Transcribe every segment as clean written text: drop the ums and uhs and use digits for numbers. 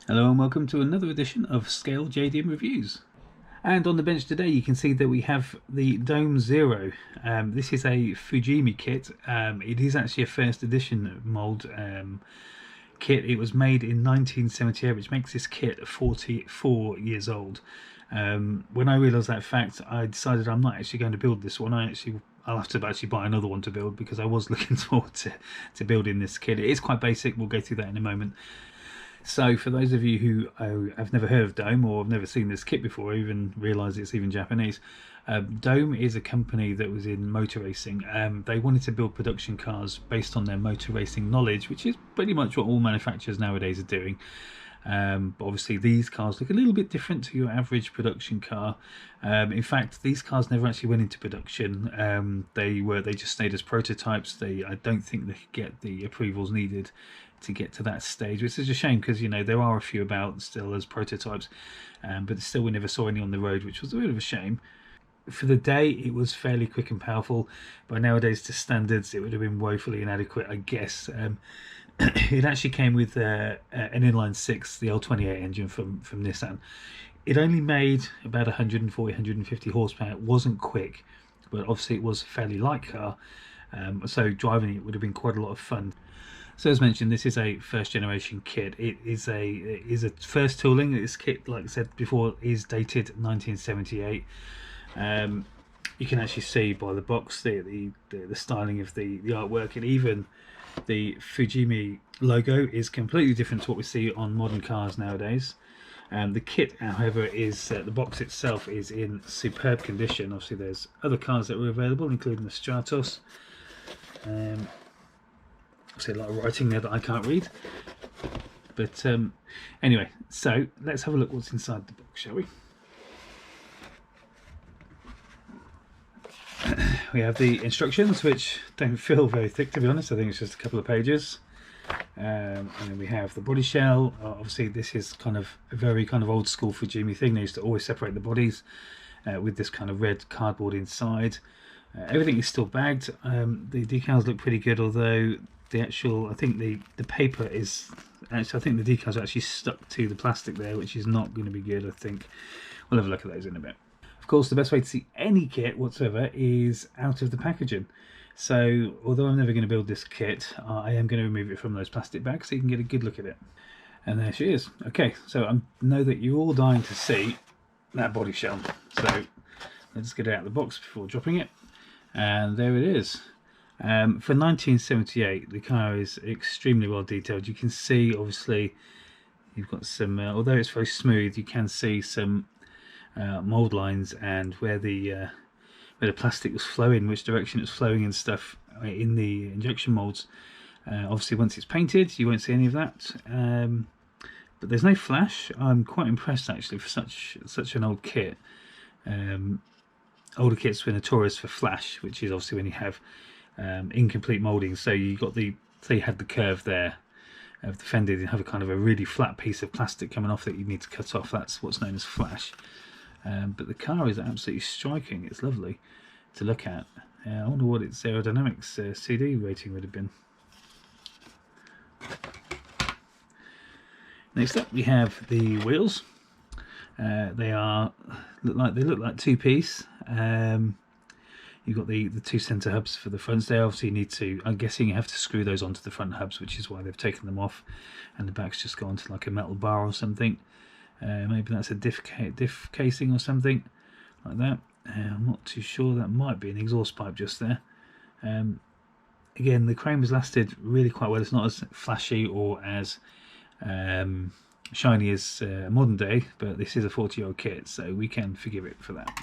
Hello and welcome to another edition of Scale JDM Reviews. And on the bench today you can see that we have the Dome Zero. This is a Fujimi kit. It is actually a first edition mould kit. It was made in 1978, which makes this kit 44 years old. When I realised that fact, I decided I'm not actually going to build this one. I'll have to actually buy another one to build, because I was looking forward to building this kit. It is quite basic. We'll go through that in a moment. So for those of you who have never heard of Dome, or have never seen this kit before, or even realise it's even Japanese, Dome is a company that was in motor racing. They wanted to build production cars based on their motor racing knowledge, which is pretty much what all manufacturers nowadays are doing. But obviously these cars look a little bit different to your average production car. In fact, these cars never actually went into production. They just stayed as prototypes. I don't think they could get the approvals needed to get to that stage, which is a shame, because there are a few about still as prototypes, but still we never saw any on the road, which was a bit of a shame. For the day, it was fairly quick and powerful. By nowadays to standards, it would have been woefully inadequate, I guess. It actually came with an inline 6, the L28 engine from Nissan. It only made about 140-150 horsepower. It wasn't quick, but obviously it was a fairly light car, so driving it would have been quite a lot of fun. So as mentioned, this is a first generation kit. It is a first tooling. This kit, like I said before, is dated 1978. You can actually see by the box the styling of the artwork, and even the Fujimi logo is completely different to what we see on modern cars nowadays. The kit, however, is the box itself is in superb condition. Obviously there's other cars that were available, including the Stratos. Obviously a lot of writing there that I can't read, but anyway, so let's have a look what's inside the box, shall we? We have the instructions, which don't feel very thick, to be honest. I think it's just a couple of pages. And then we have the body shell. Obviously this is kind of a very kind of old school Fujimi thing. They used to always separate the bodies with this kind of red cardboard inside. Everything is still bagged. The decals look pretty good, although the actual, I think the paper is actually, I think the decals are actually stuck to the plastic there, which is not going to be good. I think we'll have a look at those in a bit. Of course, the best way to see any kit whatsoever is out of the packaging. So although I'm never going to build this kit, I am going to remove it from those plastic bags so you can get a good look at it. And there she is. Okay, so I know that you're all dying to see that body shell, so let's get it out of the box before dropping it. And there it is. For 1978, the car is extremely well detailed. You can see, obviously, you've got some, although it's very smooth, you can see some mould lines and where the plastic was flowing, which direction it's flowing and stuff in the injection moulds. Obviously, once it's painted, you won't see any of that. But there's no flash. I'm quite impressed actually for such an old kit. Older kits were notorious for flash, which is obviously when you have incomplete moulding. So you got say you had the curve there of the fender, you have a kind of a really flat piece of plastic coming off that you need to cut off. That's what's known as flash. But the car is absolutely striking. It's lovely to look at. I wonder what its aerodynamics CD rating would have been. Next up, we have the wheels. They look like two-piece. You've got the two centre hubs for the fronts there. Obviously you need to, I'm guessing you have to screw those onto the front hubs, which is why they've taken them off, and the back's just gone to like a metal bar or something. Maybe that's a diff casing or something like that. I'm not too sure. That might be an exhaust pipe just there. Again, the chrome has lasted really quite well. It's not as flashy or as shiny as modern day, but this is a 40-year-old kit, so we can forgive it for that.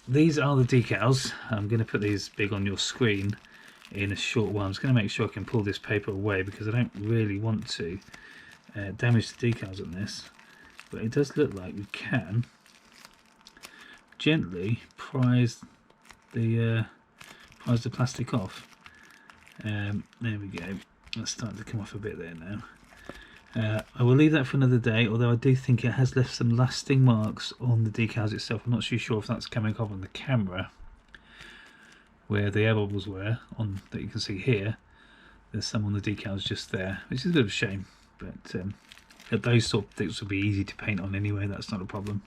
These are the decals. I'm going to put these big on your screen in a short while. I'm just going to make sure I can pull this paper away, because I don't really want to damage the decals on this, but it does look like we can gently prise the plastic off. There we go. That's starting to come off a bit there now. I will leave that for another day, although I do think it has left some lasting marks on the decals itself. I'm not too sure if that's coming off on the camera where the air bubbles were on that you can see here. There's some on the decals just there, which is a bit of a shame. but those sort of things will be easy to paint on anyway. That's not a problem.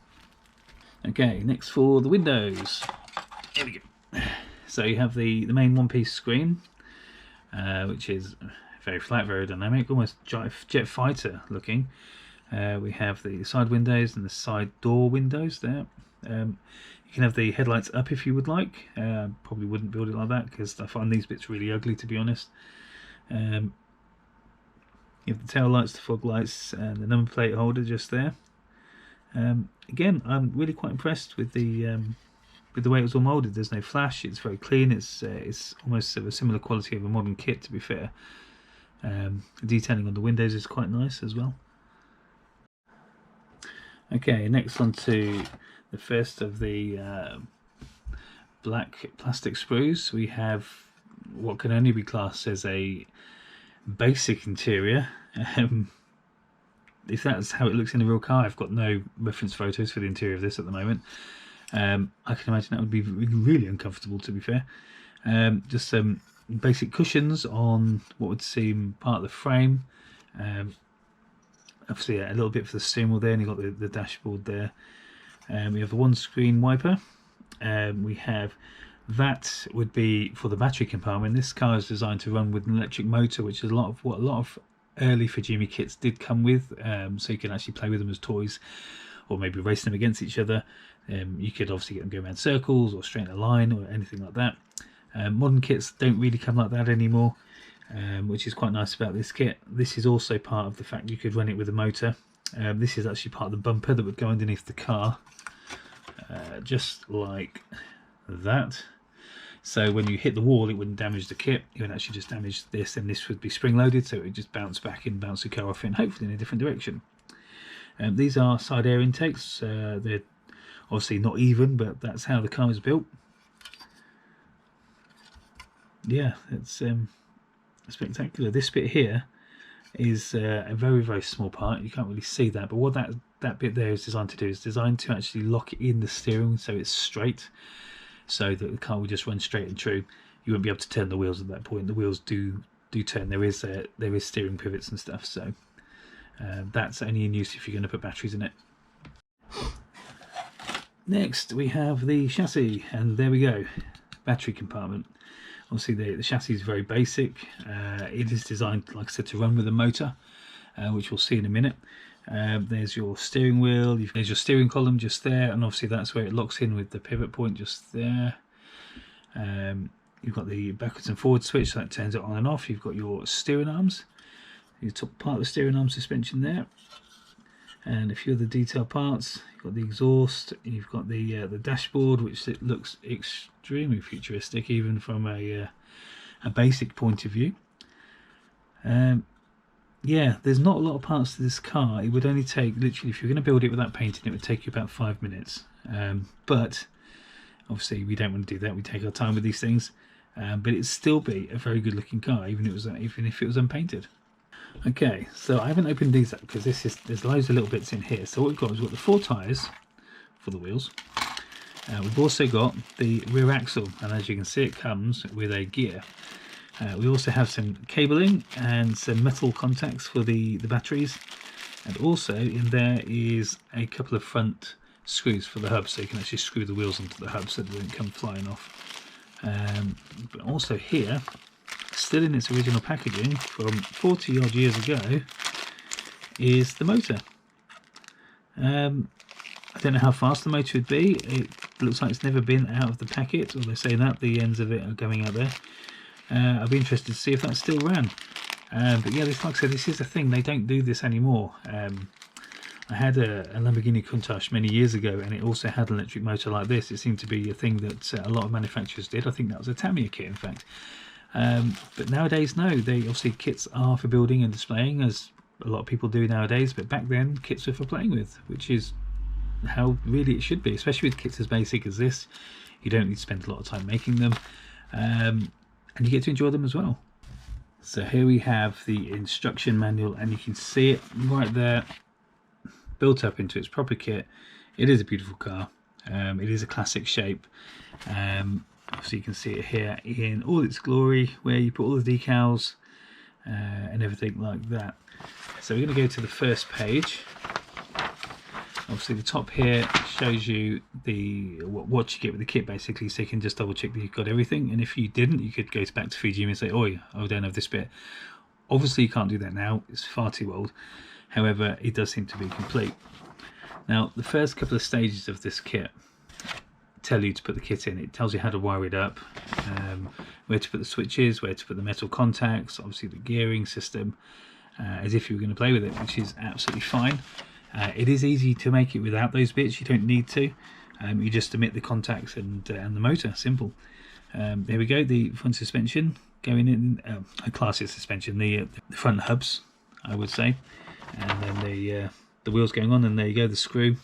Okay, next for the windows. Here we go. So you have the main one-piece screen, which is very flat, very dynamic, almost jet fighter looking. We have the side windows and the side door windows there. You can have the headlights up if you would like. Probably wouldn't build it like that because I find these bits really ugly, to be honest. You have the tail lights, the fog lights, and the number plate holder just there. Again, I'm really quite impressed with the way it was all moulded. There's no flash. It's very clean. It's almost of a similar quality of a modern kit, to be fair. The detailing on the windows is quite nice as well. Okay, next on to the first of the black plastic sprues. We have what can only be classed as a basic interior. If that's how it looks in a real car, I've got no reference photos for the interior of this at the moment. I can imagine that would be really uncomfortable, to be fair. Just some basic cushions on what would seem part of the frame. Obviously, yeah, a little bit for the steering wheel there, and you've got the dashboard there. We have the one screen wiper. We have that would be for the battery compartment. This car is designed to run with an electric motor, which is what a lot of early Fujimi kits did come with, so you can actually play with them as toys or maybe race them against each other. You could obviously get them going around circles or straight in a line or anything like that. Modern kits don't really come like that anymore, which is quite nice about this kit. This is also part of the fact you could run it with a motor. This is actually part of the bumper that would go underneath the car, just like that. So when you hit the wall, it wouldn't damage the kit. It would actually just damage this, and this would be spring-loaded, so it would just bounce back and bounce the car off in, hopefully in a different direction. These are side air intakes. They're obviously not even, but that's how the car is built. Yeah, it's spectacular. This bit here is a very, very small part. You can't really see that, but what that bit there is designed to do is designed to actually lock in the steering so it's straight, so that the car will just run straight and true. You won't be able to turn the wheels at that point. The wheels do turn. There is steering pivots and stuff, so that's only in use if you're going to put batteries in it. Next we have the chassis, and there we go, battery compartment. Obviously the chassis is very basic. It is designed, like I said, to run with a motor, which we'll see in a minute. There's your steering wheel, there's your steering column just there, and obviously that's where it locks in with the pivot point just there. You've got the backwards and forward switch, so that turns it on and off. You've got your steering arms, your top part of the steering arm suspension there, and a few of the detail parts. You've got the exhaust, you've got the dashboard, which it looks extremely futuristic even from a basic point of view. Yeah, there's not a lot of parts to this car. It would only take, literally, if you're going to build it without painting, it would take you about 5 minutes. But obviously we don't want to do that. We take our time with these things. But it'd still be a very good looking car, even if it was unpainted. Okay, so I haven't opened these up because there's loads of little bits in here. So what we've got is we've got the 4 tyres for the wheels. We've also got the rear axle, and as you can see, it comes with a gear. We also have some cabling and some metal contacts for the batteries, and also in there is a couple of front screws for the hub, so you can actually screw the wheels onto the hub so they don't come flying off. But also here, still in its original packaging from 40 odd years ago, is the motor. I don't know how fast the motor would be. It looks like it's never been out of the packet, or they say that the ends of it are going out there. I'd be interested to see if that still ran. But yeah, like I said, this is a thing. They don't do this anymore. I had a Lamborghini Countach many years ago, and it also had an electric motor like this. It seemed to be a thing that a lot of manufacturers did. I think that was a Tamiya kit, in fact. But nowadays, no. Obviously, kits are for building and displaying, as a lot of people do nowadays. But back then, kits were for playing with, which is how really it should be. Especially with kits as basic as this, you don't need to spend a lot of time making them. And you get to enjoy them as well. So here we have the instruction manual, and you can see it right there, built up into its proper kit. It is a beautiful car. It is a classic shape. So you can see it here in all its glory, where you put all the decals and everything like that. So we're going to go to the first page. Obviously the top here shows you what you get with the kit basically, so you can just double check that you've got everything, and if you didn't you could go back to Fujimi and say, oh, I don't have this bit. Obviously you can't do that now, it's far too old. However, it does seem to be complete. Now the first couple of stages of this kit tell you to put the kit in. It tells you how to wire it up, where to put the switches, where to put the metal contacts, obviously the gearing system, as if you were going to play with it, which is absolutely fine. It is easy to make it without those bits, you don't need to. You just omit the contacts and the motor, simple. There we go, the front suspension going in, a classic suspension, the front hubs I would say, and then the wheels going on, and there you go, the screw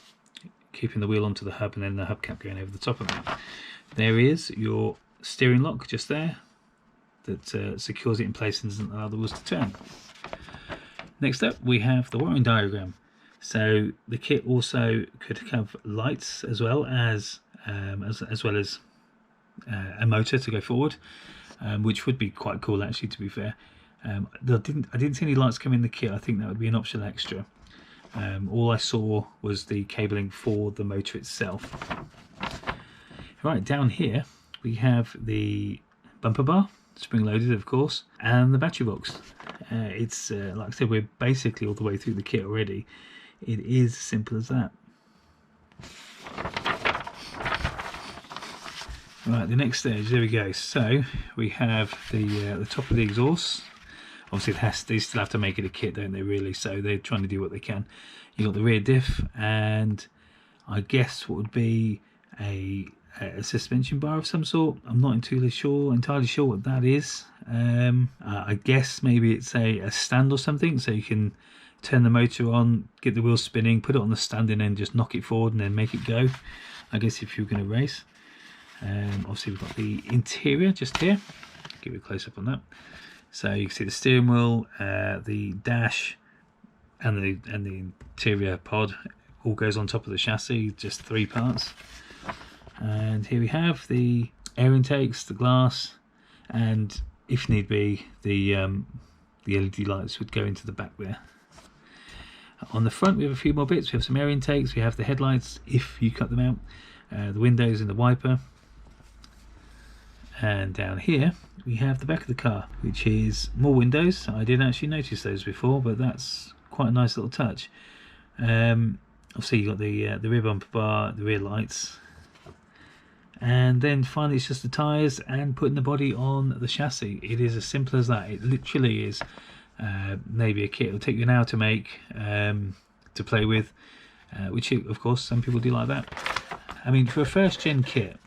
keeping the wheel onto the hub, and then the hubcap going over the top of it. There is your steering lock just there that secures it in place and doesn't allow the wheels to turn. Next up we have the wiring diagram. So the kit also could have lights as well as a motor to go forward, which would be quite cool actually, to be fair. I didn't see any lights come in the kit. I think that would be an optional extra. All I saw was the cabling for the motor itself. Right, down here we have the bumper bar, spring loaded of course, and the battery box. It's like I said, we're basically all the way through the kit already. It is as simple as that. Right, the next stage, there we go. So we have the top of the exhaust. Obviously they still have to make it a kit, don't they, really? So they're trying to do what they can. You've got the rear diff, and I guess what would be a suspension bar of some sort. I'm not entirely sure what that is. I guess maybe it's a stand or something, so you can turn the motor on, get the wheels spinning, put it on the stand, and then just knock it forward and then make it go, I guess, if you're going to race. Obviously we've got the interior just here. Give you a close up on that. So you can see the steering wheel, the dash, and the interior pod all goes on top of the chassis, just 3 parts. And here we have the air intakes, the glass, and if need be, the LED lights would go into the back there. On the front we have a few more bits. We have some air intakes, we have the headlights if you cut them out, the windows and the wiper. And down here we have the back of the car, which is more windows. I didn't actually notice those before, but that's quite a nice little touch. Obviously you've got the rear bumper bar, the rear lights, and then finally it's just the tyres and putting the body on the chassis. It is as simple as that. It literally is. Maybe a kit will take you an hour to make, to play with, which of course some people do like that. I mean, for a first gen kit,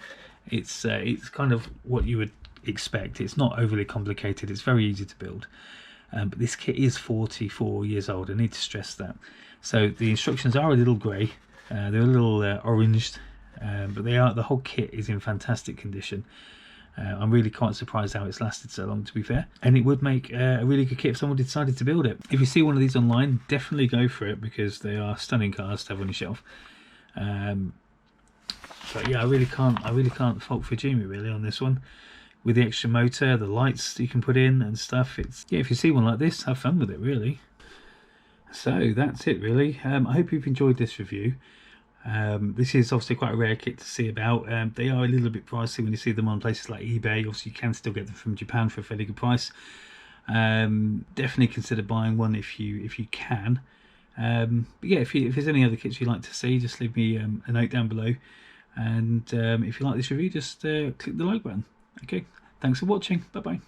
it's kind of what you would expect. It's not overly complicated, it's very easy to build, but this kit is 44 years old. I need to stress that. So the instructions are a little grey, they're a little oranged, but the whole kit is in fantastic condition. I'm really quite surprised how it's lasted so long, to be fair, and it would make a really good kit if someone decided to build it. If you see one of these online, definitely go for it, because they are stunning cars to have on your shelf. But yeah, I really can't fault Fujimi really on this one, with the extra motor, the lights you can put in and stuff. It's, yeah, if you see one like this, have fun with it really. So that's it really. I hope you've enjoyed this review. This is obviously quite a rare kit to see about. They are a little bit pricey when you see them on places like eBay. Obviously you can still get them from Japan for a fairly good price. Definitely consider buying one if you can. But yeah, if there's any other kits you'd like to see, just leave me a note down below. And if you like this review, just click the like button. Okay, thanks for watching. Bye bye.